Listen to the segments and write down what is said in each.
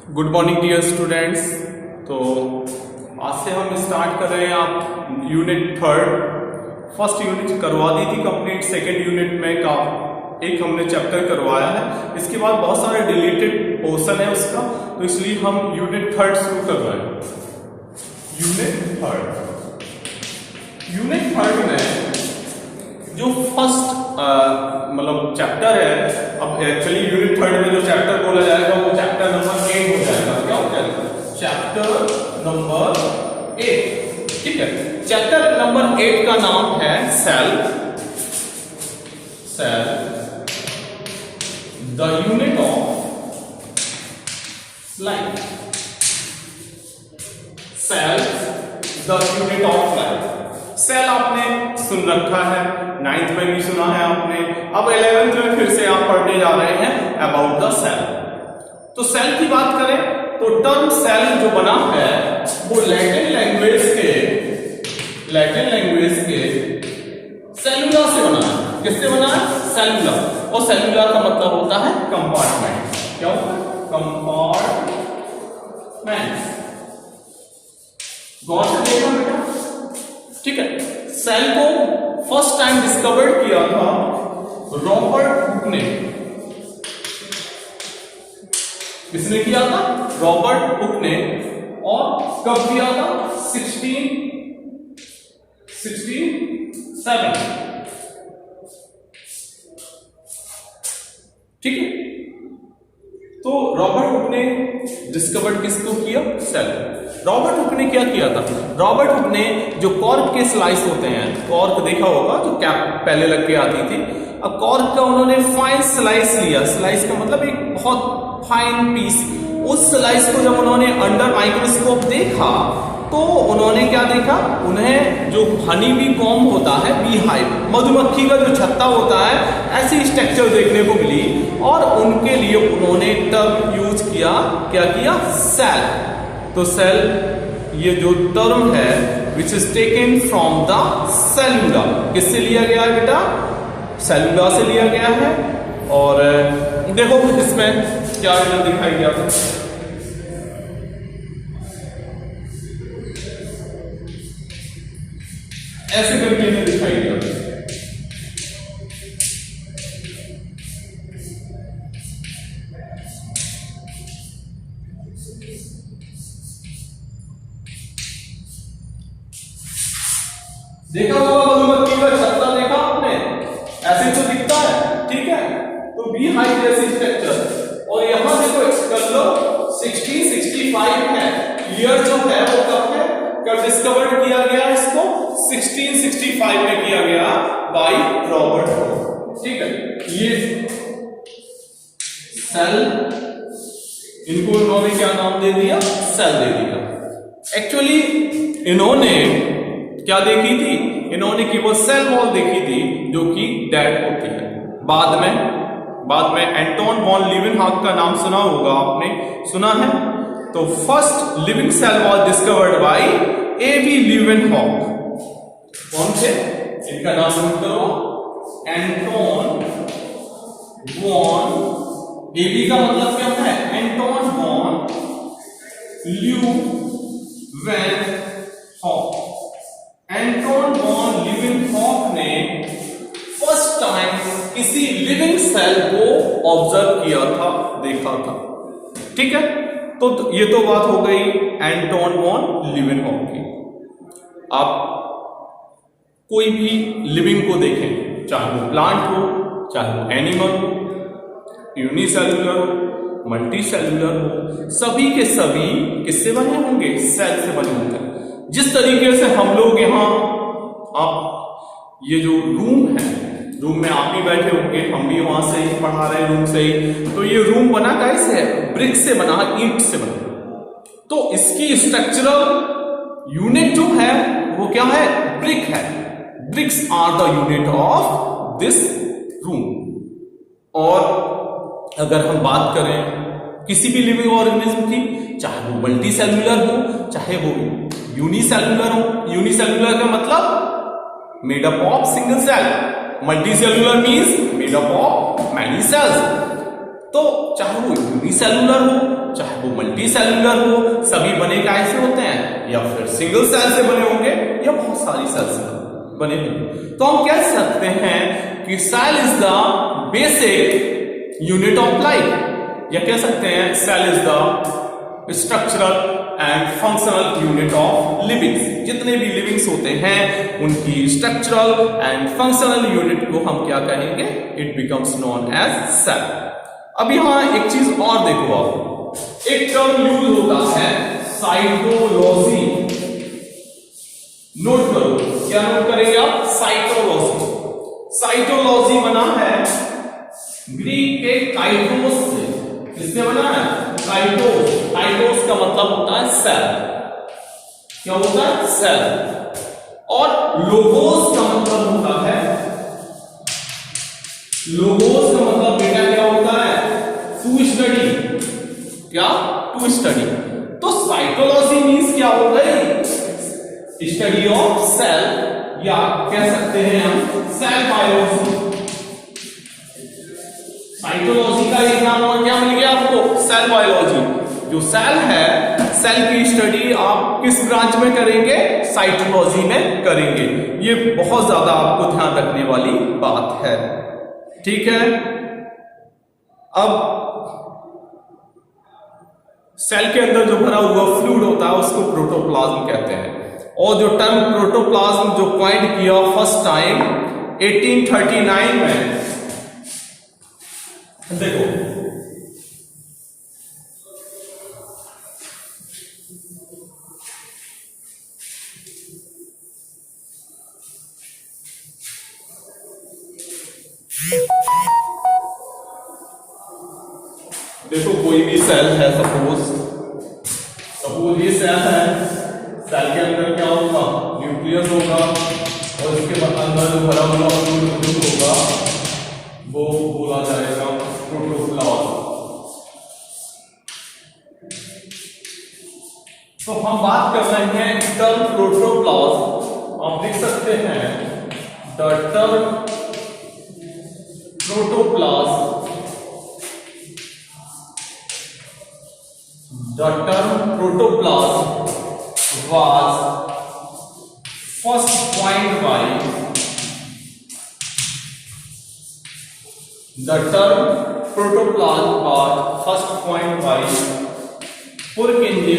Good morning dear students. तो आज से हम स्टार्ट कर रहे हैं आप यूनिट थर्ड। फर्स्ट यूनिट करवा दी थी कंप्लीट, सेकेंड यूनिट में का एक हमने चैप्टर करवाया है। इसके बाद बहुत सारे डिलीटेड पोर्शन है उसका, तो इसलिए हम यूनिट थर्ड शुरू कर रहे हैं। यूनिट थर्ड में जो फर्स्ट मतलब चैप्टर है, अब एक्चुअली यूनिट थर्ड में जो चैप्टर बोला जाएगा वो चैप्टर नंबर 8 हो जाएगा। क्या हो जाएगा? Chapter number 8। ठीक है, चैप्टर नंबर 8 का नाम है cell the unit of life. Cell the unit of life. Cell आपने सुन रखा है, 9th में भी सुना है आपने, अब 11th में फिर से आप पढ़ने जा रहे हैं अबाउट द सेल। तो सेल की बात करें तो टर्म सेल जो बना है वो लैटिन लैंग्वेज के सेलुलर से बना है। किससे बना है? सेलुलर। और सेलुलर का मतलब होता है कंपार्टमेंट। क्या होता है? कंपार्टमेंट। गौर से देखना बेटा। ठीक है, सेल को फर्स्ट टाइम डिस्कवर किया था रॉबर्ट हुक ने। किसने किया था? रॉबर्ट हुक ने। और कब किया था? 1667। ठीक है, तो रॉबर्ट हुक ने डिस्कवर किसको किया? सेल। रॉबर्ट हुक ने क्या किया था? रॉबर्ट हुक ने जो कॉर्क के स्लाइस होते हैं, कॉर्क देखा होगा जो कैप पहले लग के आती थी, अब कॉर्क का उन्होंने फाइन स्लाइस लिया। स्लाइस का मतलब एक बहुत फाइन पीस। उस स्लाइस को जब उन्होंने अंडर माइक्रोस्कोप देखा तो उन्होंने क्या देखा? उन्हें जो हनी बी कॉम्ब होता है, बी हाइव, मधुमक्खी का जो छत्ता होता है, ऐसी स्ट्रक्चर देखने को मिली। और उनके लिए उन्होंने टर्म यूज किया। क्या किया? सेल। तो सेल ये जो टर्म है which is taken from the cellula, किससे लिया गया है बेटा? सेलुला से लिया गया है। और देखो इसमें क्या दिखाई दिया था? ऐसे करके इन्हें दिखाई दिया। देखा होगा मधुमक्खी का छत्ता, देखा आपने? ऐसे तो दिखता है। ठीक है, तो बी हाइव जैसी स्ट्रक्चर। और यहां देखो कर लो 1665 है। ईयर जो है वो कब है, कब डिस्कवर किया गया? इसको 1665 में किया गया बाय रॉबर्ट हुक। ठीक है, ये सेल, इनको इन्होंने क्या नाम दे दिया? सेल दे दिया। एक्चुअली इन्होंने क्या देखी थी? इन्होंने केवल सेल वॉल देखी थी जो कि डेड होती है। बाद में एंटोन वॉन लीवेनहॉक का नाम सुना होगा आपने, सुना है? तो first living cell was discovered by AB Leeuwenhoek. कौन थे? इनका नाम नोट करो, एंटोन वॉन। एबी का मतलब क्या है? Anton van Leeuwenhoek. Anton van Leeuwenhoek ने फर्स्ट टाइम किसी लिविंग सेल को ऑब्जर्व किया था, देखा था। ठीक है, तो ये तो बात हो गई एंटोन वॉन लीवेनहॉक की। आप कोई भी लिविंग को देखें, चाहे वो प्लांट हो, चाहे वो एनिमल हो, यूनिसेल्युलर हो, मल्टी सेल्युलर हो, सभी के सभी किससे बने होंगे? सेल से बने होंगे। जिस तरीके से हम लोग यहाँ, आप ये जो रूम है, रूम में आप भी बैठे होंगे, हम भी वहां से ही पढ़ा रहे हैं रूम से ही। तो ये रूम बना कैसे है? ब्रिक से बना, ईंट से बना। तो इसकी स्ट्रक्चरल यूनिट जो है वो क्या है? ब्रिक है। Bricks are the unit of this room. और अगर हम बात करें किसी भी लिविंग ऑर्गेनिज्म की, चाहे वो मल्टी सेल्युलर हो, चाहे वो यूनिसेल्युलर हो। यूनिसेल्युलर का मतलब made up of single cell, multi cellular means made up of many cells. तो चाहे वो यूनिसेलुलर हो, चाहे वो मल्टी सेलुलर हो, सभी बने कैसे होते हैं, या फिर सिंगल सेल से बने होंगे या बहुत सारी सेल से बने होंगे। तो हम कह सकते हैं कि cell is the basic unit of life, या कह सकते हैं cell is the structural and functional unit of livings. जितने भी लिविंग्स होते हैं उनकी स्ट्रक्चरल एंड फंक्शनल यूनिट को हम क्या कहेंगे, it becomes known as cell. अब यहां एक चीज और देखो, आप एक टर्म यूज होता है साइटोलॉजी। नोट करो, क्या नोट करेंगे आप, साइटोलॉजी। साइटोलॉजी बना है ग्रीक के काइटोस से। किससे बना है, काइटोस। काइटोस का मतलब होता है सेल। क्या होता है, सेल। और लोगोस का मतलब होता है, लोगोस का मतलब बेटा क्या होता है, टू स्टडी। क्या, टू स्टडी। तो साइटोलॉजी मीन्स क्या होता है, स्टडी ऑफ सेल, या कह सकते हैं हम सेल बायोलॉजी। साइटोलॉजी का एक नाम और क्या मिल गया आपको, सेल बायोलॉजी। जो सेल है, सेल की स्टडी आप किस ब्रांच में करेंगे, साइटोलॉजी में करेंगे। ये बहुत ज्यादा आपको ध्यान रखने वाली बात है, ठीक है। अब सेल के अंदर जो भरा हुआ फ्लूइड होता है उसको प्रोटोप्लाज्म कहते हैं। और जो टर्म प्रोटोप्लाज्म जो कॉइंड किया फर्स्ट टाइम 1839 में, देखो देखो कोई भी सेल है, सपोज ये सेल है, सेल के अंदर क्या होगा, न्यूक्लियस होगा, और इसके बाद अंदर जो भरा हुआ फ्लूइड होगा वो बोला जाएगा प्रोटोप्लाज्म। तो हम बात कर रहे हैं टर्म प्रोटोप्लाज्म। आप लिख सकते हैं the term protoplasm, the term protoplasm was first coined by Purkinje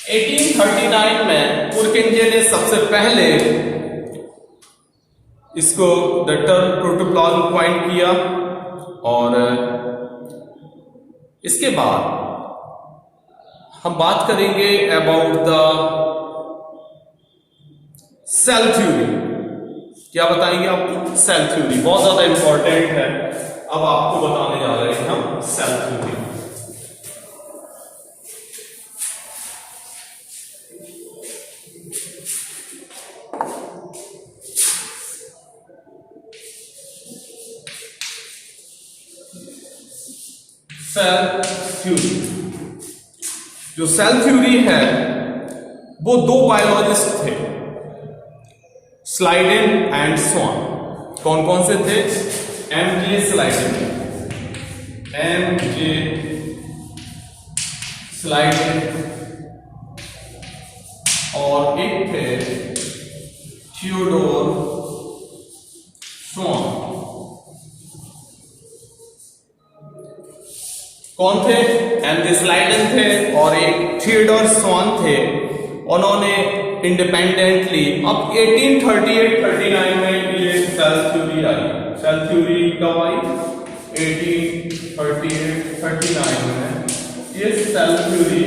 1839 में पुरकिंजे ने सबसे पहले इसको द टर्म प्रोटोप्लाज्म कॉइन किया। और इसके बाद हम बात करेंगे अबाउट द सेल थ्योरी। क्या बताएंगे आपको, सेल थ्योरी बहुत ज्यादा इंपॉर्टेंट है। अब आपको बताने जा रहे हैं हम सेल थ्योरी। सेल थ्योरी, जो सेल थ्योरी है वो दो बायोलॉजिस्ट थे, स्लाइडेन एंड स्वान। कौन कौन से थे, एमजे स्लाइडेन, एमजे स्लाइडेन, और एक थे थियोडोर स्वान। कौन थे, एमजे स्लाइडेन थे और एक थियोडोर स्वान थे। उन्होंने इंडिपेंडेंटली अब 1838-39 में ये सेल थ्योरी आई। सेल थ्योरी कब आई, 1838-39 में ये सेल थ्योरी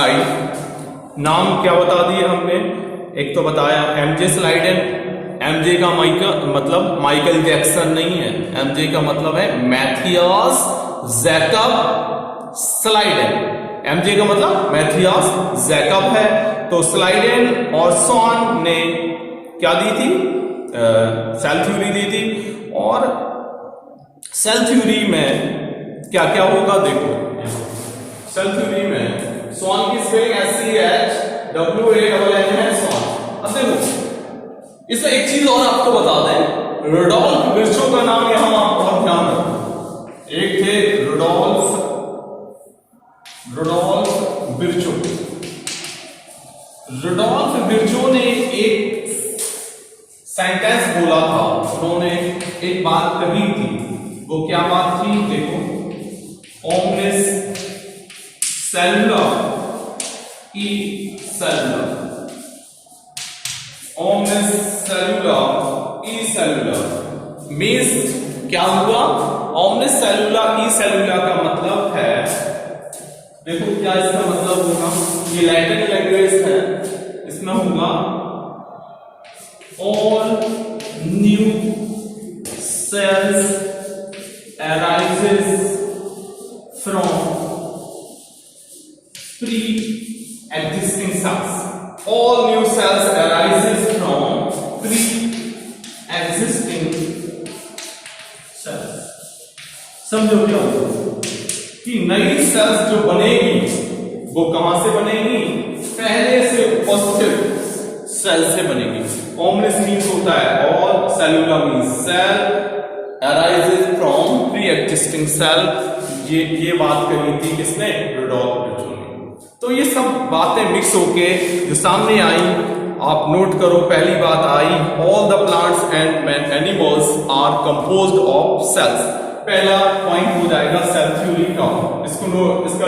आई। नाम क्या बता दिए हमने, एक तो बताया एमजे स्लाइडेन। एमजे का मतलब माइकल जैक्सन नहीं है, एमजे का मतलब है मैथियस जैकब स्लाइडेन। एमजे का मतलब मैथियस जैकब है। तो स्लाइडेन और सॉन ने क्या दी थी, सेल थ्योरी दी थी। और सेल थ्योरी में क्या क्या होगा, देखो सेल थ्योरी में सॉन की स्पेलिंग SCHWANN है, सॉन। अब देखो इसमें एक चीज और आपको बता दें, रुडोल्फ विर्चो का नाम यहां आप बहुत ध्यान रखें। एक थे रुडोल्फ विर्चो। रुडोल्फ विर्चो ने एक सेंटेंस बोला था, उन्होंने एक बात कही थी। वो क्या बात थी? देखो, ओमनिस सेलुला ई सेलुला, ओमनिस सेलुला ई सेलुला मीन्स क्या हुआ? ओमनिस सेलुला ई सेलुला का मतलब है, देखो क्या इसका मतलब होगा, ये लैटिन लैंग्वेज है, इसमें होगा all new cells arises from pre-existing cells. All new cells arises from pre-existing cells. समझो क्या कि नई सेल्स जो बनेगी वो कहां से बनेगी? पहले से उपस्थित सेल से बनेगी। ओमनिस मीन्स होता है all, cellula means cell, arises from pre existing cell. ये बात कही थी किसने? रुडोल्फ विर्चो ने। तो ये सब बातें मिक्स होके जो सामने आई, आप नोट करो। पहली बात आई, all the plants and animals are composed of cells. पहला पॉइंट हो जाएगा सेल थ्योरी का। इसका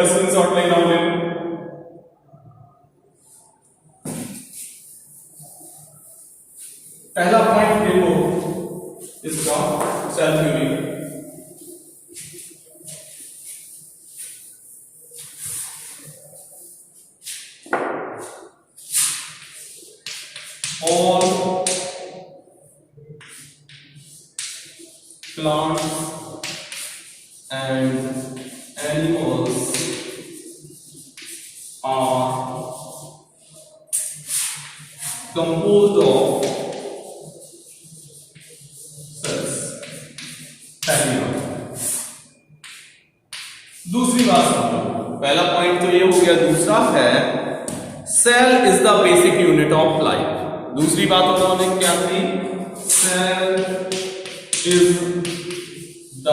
स्क्रीनशॉट लेना हो, ले लो। पहला पॉइंट देखो इसका, cell theory. All plants and animals are composed of दूसरी बात समझो, पहला पॉइंट तो ये हो गया। दूसरा है cell is the basic unit of life. दूसरी बात उन्होंने क्या थी? Cell is the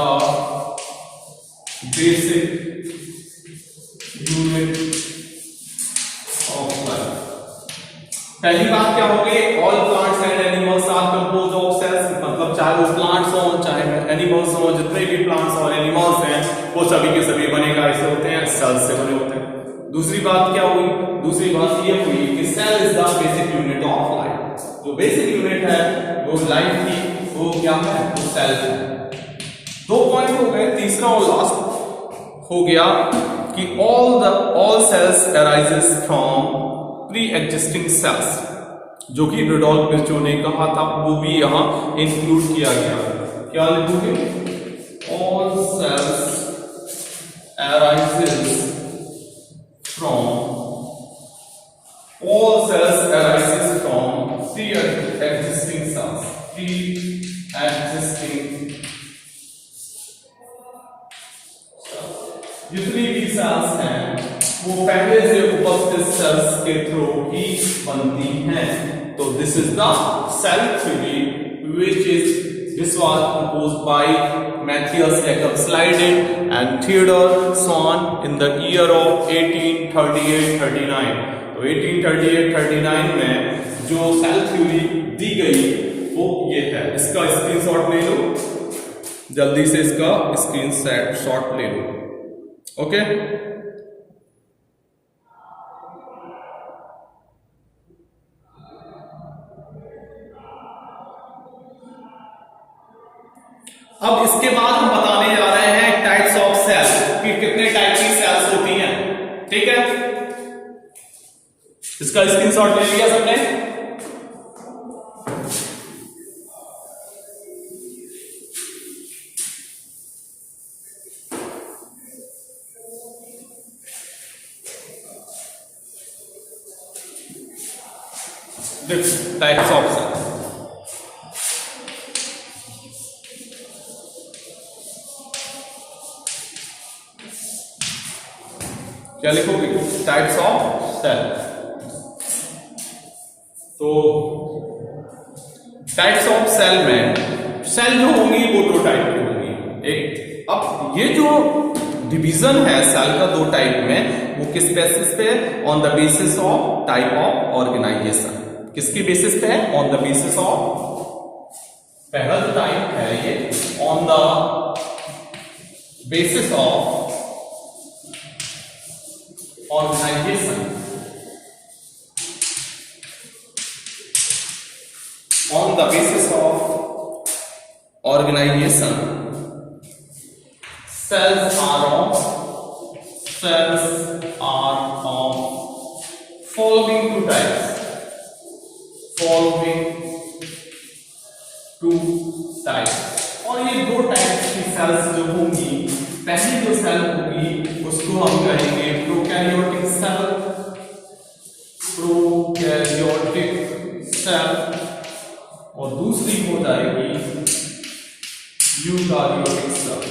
basic unit of life. पहली बात क्या हो गई? All plants and animals are composed of cells, मतलब चाहे वो प्लांट्स हो चाहे एनिमल्स हो, जितने भी प्लांट्स और एनिमल्स हैं वो सभी के सभी बने कैसे होते हैं? सेल्स से बने होते हैं। दूसरी बात क्या हुई? दूसरी बात ये हुई कि cell is the basic unit of life. जो बेसिक यूनिट है वो लाइफ की, वो क्या है? वो सेल है। दो पॉइंट हो गए। तीसरा और लास्ट हो गया कि all cells arises from pre existing cells, जो कि रुडोल्फ विर्चो ने कहा था, वो भी यहां इंक्लूड किया गया। क्या लिखोगे? All cells arises from pre-existing cells, जितनी भी सेल्स हैं वो पहले से उपस्थित सेल्स के थ्रू ही बनती हैं। तो this is the cell theory which was proposed by Matthias Jacob Schleiden and Theodor Swan in the year of 1838-39। तो 1838-39 में जो सेल थ्योरी दी गई वो ये है। इसका स्क्रीनशॉट ले लो, जल्दी से इसका स्क्रीनशॉट ले लो। ओके, अब इसके बाद हम बताने जा रहे हैं टाइप्स ऑफ सेल्स कि कितने टाइप की सेल्स होती हैं। ठीक है, इसका स्क्रीनशॉट ले लिया सबने? Types of cells. क्या लिखोगे? Types of cell. तो टाइप्स ऑफ सेल में सेल जो होंगी वो दो टाइप की होंगी। एक, अब ये जो डिवीजन है सेल का दो टाइप में, वो किस बेसिस पे है? On the basis of type of organisation. किसकी बेसिस पे है? ऑन द बेसिस ऑफ, पहला जो टाइप है ये on the basis of organisation, on the basis of organization, cells are of following two types, और ये दो टाइप्स की सेल्स जो होंगी, पहली जो सेल होगी उसको हम कहेंगे प्रोकैरियोटिक सेल, और दूसरी हो जाएगी यूकारियोटिक सेल।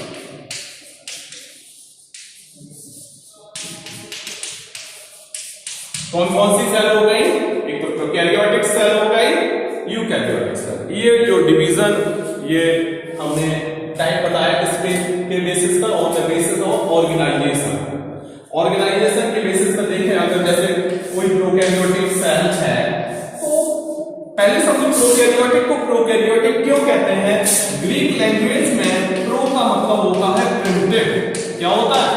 कौन कौन सी सेल हो गई? एक तो प्रोकैरियोटिक सेल हो गई, यूकैरियोटिक सेल। ये जो डिवीजन ये हमने टाइप बताया किस के बेसिस पर? On the basis of organisation. Organisation के बेसिस पर देखें, अगर जैसे कोई प्रोकैरियोटिक सेल है, पहले समझो प्रोकैरियोटिक को प्रोकैरियोटिक क्यों कहते हैं? ग्रीक लैंग्वेज में प्रो का मतलब होता है प्रिमिटिव। क्या होता है?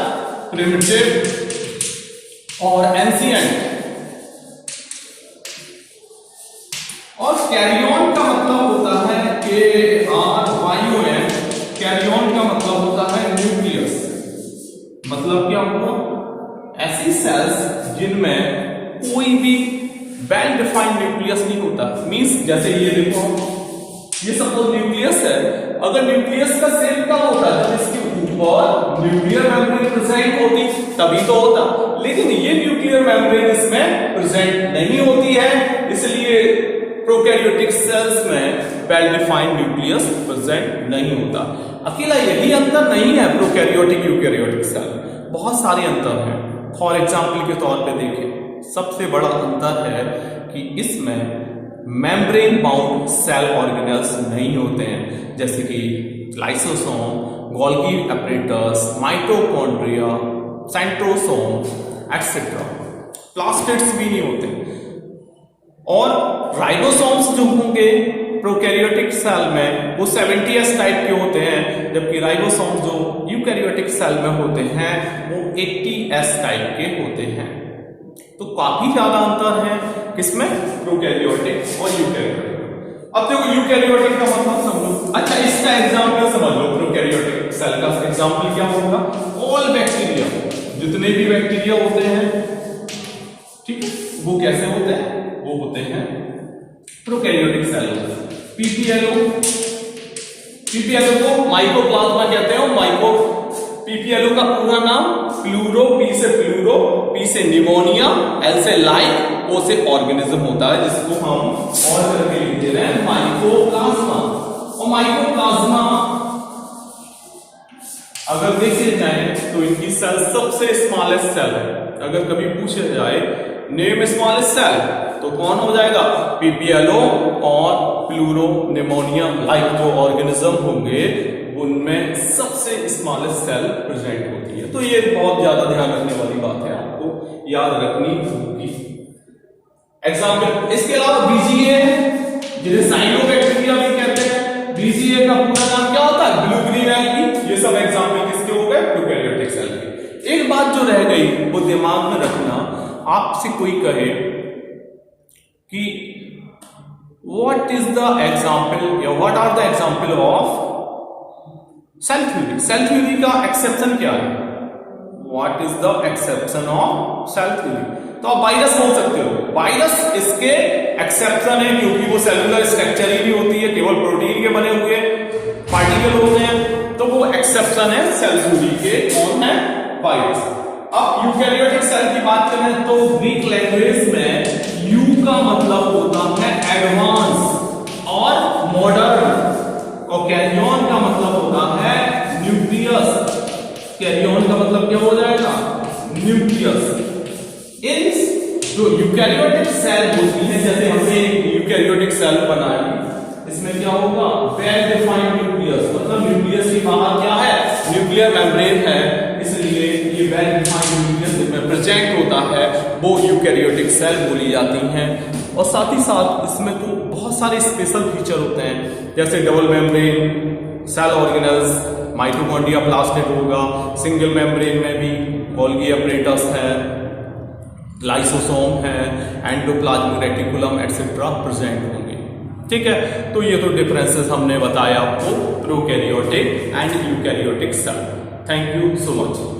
प्रिमिटिव और एंशिएंट। और कैरियन का मतलब होता है KRYON, कैरियन का मतलब होता है न्यूक्लियस। मतलब क्या होगा? ऐसी सेल्स जिनमें कोई भी वेल डिफाइंड न्यूक्लियस नहीं होता। मींस जैसे ये देखो, ये सपोज न्यूक्लियस है, अगर न्यूक्लियस का शेप क्या होता है? जब इसके ऊपर न्यूक्लियर मेम्ब्रेन प्रेजेंट होती तभी तो होता, लेकिन ये न्यूक्लियर मेम्ब्रेन इसमें प्रेजेंट नहीं होती है, इसलिए प्रोकैरियोटिक सेल्स में वेल डिफाइंड न्यूक्लियस प्रेजेंट नहीं होता। अकेला यही अंतर नहीं है प्रोकैरियोटिक यूकैरियोटिक सेल, बहुत सारे अंतर हैं। फॉर एग्जाम्पल के तौर पे देखें, सबसे बड़ा अंतर है कि इसमें मेम्ब्रेन बाउंड सेल ऑर्गेनेल्स नहीं होते हैं, जैसे कि lysosome, Golgi apparatus, mitochondria, centrosome etcetera. Plastids भी नहीं होते। और राइबोसोम्स जो होंगे प्रोकैरियोटिक सेल में वो 70s टाइप के होते हैं, जबकि राइबोसोम्स जो यूकैरियोटिक सेल में होते हैं वो 80s टाइप के होते हैं। तो काफी ज्यादा अंतर है किसमें? प्रोकैरियोटिक और यूकैरियोटिक। अब देखो यूकैरियोटिक का मतलब समझो। अच्छा, इसका एग्जांपल समझ लो। प्रोकैरियोटिक सेल का एग्जांपल क्या होगा? ऑल बैक्टीरिया, जितने भी बैक्टीरिया होते हैं, ठीक है, वो कैसे होते हैं? वो होते हैं प्रोकैरियोटिक सेल। पीपीएलओ को माइकोप्लाज्मा कहते हैं। पीपीएलओ का पूरा नाम प्लूरो, पी से प्लूरो, पी से निमोनिया, एल से लाइक, ओ से ऑर्गेनिज्म होता है, जिसको हम और करके लिख दे रहे हैं माइकोप्लाज्मा। और माइकोप्लाज्मा अगर देखे जाए तो इनकी सेल सबसे स्मॉलेस्ट सेल है। अगर कभी पूछा जाए नेम स्मॉलेस्ट सेल तो कौन हो जाएगा? पीपीएलओ और प्लूरो निमोनिया लाइक जो ऑर्गेनिज्म होंगे उनमें सबसे स्मॉलेस्ट सेल प्रेजेंट होती है। तो ये बहुत ज्यादा ध्यान रखने वाली बात है, आपको याद रखनी होगी। एग्जाम्पल इसके अलावा बीजीए, जिन्हें साइनोबैक्टीरिया भी कहते हैं, बीजीए का पूरा नाम क्या होता है? Blue green algae. ये सब एग्जाम्पल किसके हो गए? प्रोकैरियोटिक सेल के। एक बात जो रह गई वो दिमाग में रखना, आपसे कोई कहे कि व्हाट इज द एग्जाम्पल या what are the example of cell theory. Cell theory का एक्सेप्शन क्या है? What is the exception of cell theory? तो आप वायरस बोल सकते हो, वायरस इसके एक्सेप्शन है, क्योंकि वो सेलुलर स्ट्रक्चर ही नहीं होती है, केवल प्रोटीन के बने हुए पार्टिकल होते हैं, तो वो एक्सेप्शन है सेल थ्योरी के। कौन है? वायरस। अब यूकैरियोटिक सेल की बात करें तो ग्रीक लैंग्वेज में यू का मतलब होता है एडवांस और मॉडर्न, और कैरियन का मतलब होता है न्यूक्लियस। कैरियन का मतलब क्या हो जाएगा? न्यूक्लियस। इन जो यूकैरियोटिक सेल होती है, जैसे हमने यूकैरियोटिक सेल बनाई, इसमें क्या होगा, वेल डिफाइंड न्यूक्लियस, मतलब न्यूक्लियस के बाहर क्या है, न्यूक्लियर मेम्ब्रेन है, इसलिए ये वेल डिफाइंड न्यूक्लियस इसमें प्रेजेंट होता है, वो यूकैरियोटिक सेल बोली जाती हैं। और साथ ही साथ इसमें तो बहुत सारे स्पेशल फीचर होते हैं, जैसे double membrane cell organelles, mitochondria plastid होगा, सिंगल मेम्ब्रेन में भी गोल्गी अपरेटस है, लाइसोसोम है, एंडोप्लाज्मिक रेटिकुलम एटसेट्रा प्रेजेंट होंगे। ठीक है, तो ये तो डिफरेंसेस हमने बताया आपको prokaryotic and eukaryotic cell. Thank you so much.